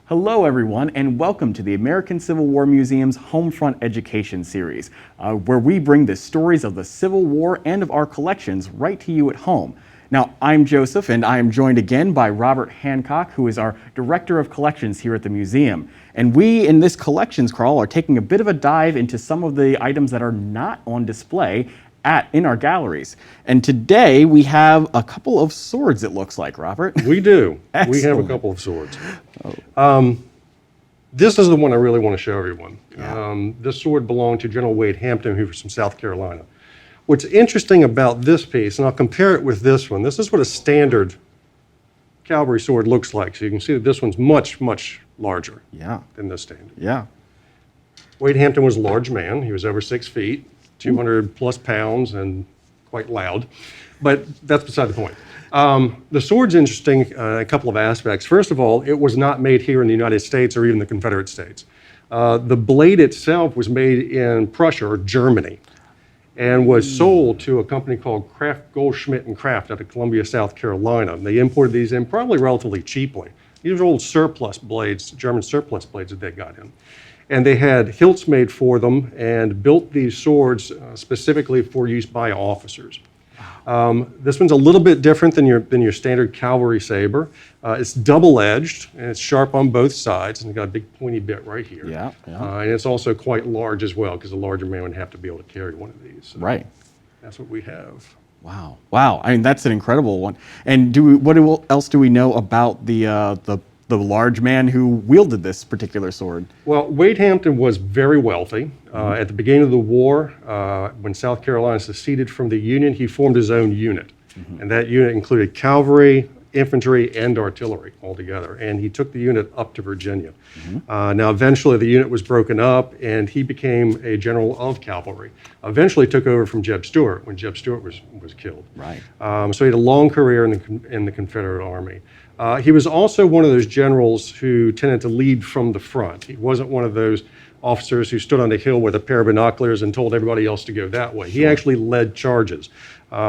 Hello, everyone, and welcome to the American Civil War Museum's Homefront Education Series, where we bring the stories of the Civil War and of our collections right to you at home. Now, I'm Joseph, and I am joined again by Robert Hancock, who is our Director of Collections here at the museum. And we, in this collections crawl, are taking a bit of a dive into some of the items that are not on display in our galleries. And today we have a couple of swords, it looks like, Robert. We do. Excellent. We have a couple of swords. This is the one I really want to show everyone. Yeah. This sword belonged to General Wade Hampton, who was from South Carolina. What's interesting about this piece, and I'll compare it with this one, this is what a standard cavalry sword looks like. So you can see that this one's much, much larger than this standard. Yeah. Wade Hampton was a large man. He was over 6 feet, 200 plus pounds, and quite loud. But that's beside the point. The sword's interesting in a couple of aspects. First of all, it was not made here in the United States or even the Confederate States. The blade itself was made in Prussia, or Germany, and was sold to a company called Kraft Goldschmidt and Kraft out of Columbia, South Carolina. They imported these in probably relatively cheaply. These are old surplus blades, German surplus blades that they got in. And they had hilts made for them and built these swords specifically for use by officers. This one's a little bit different than your standard cavalry saber. It's double-edged, and it's sharp on both sides, and it's got a big pointy bit right here. Yeah. And it's also quite large as well, because a larger man would have to be able to carry one of these. So Right. that's what we have. Wow. I mean, that's an incredible one. And what else do we know about the large man who wielded this particular sword? Well, Wade Hampton was very wealthy. At the beginning of the war, when South Carolina seceded from the Union, he formed his own unit. And that unit included cavalry, infantry, and artillery all together. And he took the unit up to Virginia. Now, eventually, the unit was broken up, and he became a general of cavalry. Eventually took over from Jeb Stuart when Jeb Stuart was killed. Right. So he had a long career in the Confederate Army. He was also one of those generals who tended to lead from the front. He wasn't one of those officers who stood on the hill with a pair of binoculars and told everybody else to go that way. He actually led charges,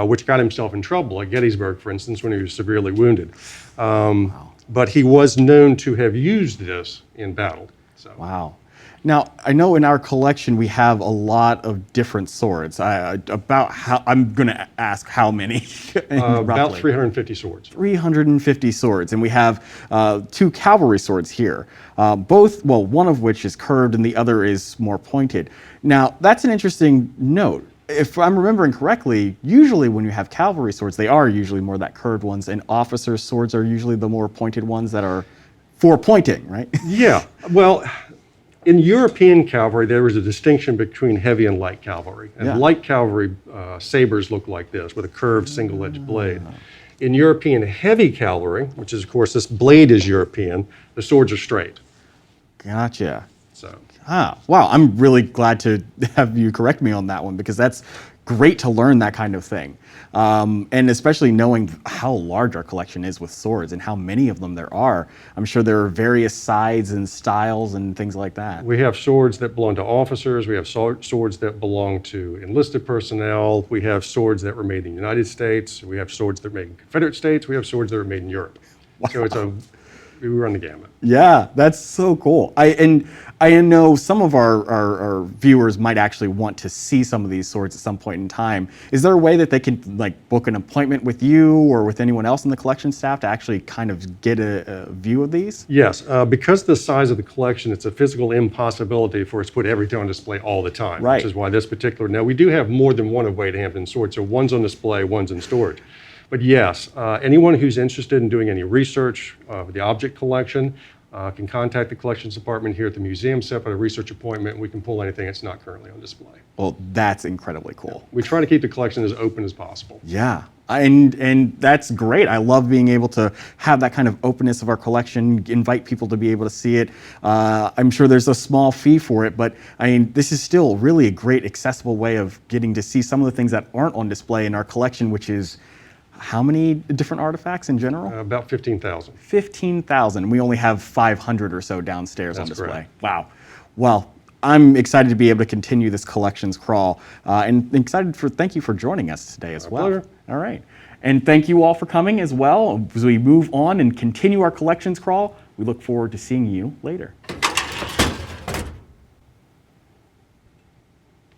which got himself in trouble at Gettysburg, for instance, when he was severely wounded. But he was known to have used this in battle. So. Wow. Now, I know in our collection we have a lot of different swords. I'm going to ask how many? About 350 swords. 350 swords, and we have 2 cavalry swords here. One of which is curved and the other is more pointed. Now, that's an interesting note. If I'm remembering correctly, usually when you have cavalry swords, they are usually more that curved ones, and officers' swords are usually the more pointed ones that are for pointing, right? Yeah. Well, in European cavalry, there was a distinction between heavy and light cavalry. And light cavalry sabers look like this, with a curved single-edged blade. In European heavy cavalry, which is, of course, this blade is European, the swords are straight. Gotcha. So. Wow, I'm really glad to have you correct me on that one, because that's great to learn that kind of thing. And especially knowing how large our collection is with swords and how many of them there are. I'm sure there are various sides and styles and things like that. We have swords that belong to officers. We have swords that belong to enlisted personnel. We have swords that were made in the United States. We have swords that were made in Confederate States. We have swords that were made in Europe. Wow. So we run the gamut. Yeah, that's so cool. I know some of our viewers might actually want to see some of these swords at some point in time. Is there a way that they can book an appointment with you or with anyone else in the collection staff to actually kind of get a view of these? Yes, because of the size of the collection, it's a physical impossibility for us to put everything on display all the time. Right. Which is why this particular, now we do have more than one of Wade Hampton's swords, so one's on display, one's in storage. But yes, anyone who's interested in doing any research of the object collection can contact the collections department here at the museum, set up a research appointment, and we can pull anything that's not currently on display. Well, that's incredibly cool. We try to keep the collection as open as possible. Yeah, and that's great. I love being able to have that kind of openness of our collection, invite people to be able to see it. I'm sure there's a small fee for it, but I mean, this is still really a great accessible way of getting to see some of the things that aren't on display in our collection, which is how many different artifacts in general? About 15,000. 15,000. We only have 500 or so downstairs on That's display. correct. Wow. Well, I'm excited to be able to continue this collections crawl, and thank you for joining us today as well. Pleasure. All right. And thank you all for coming as well. As we move on and continue our collections crawl, We look forward to seeing you later.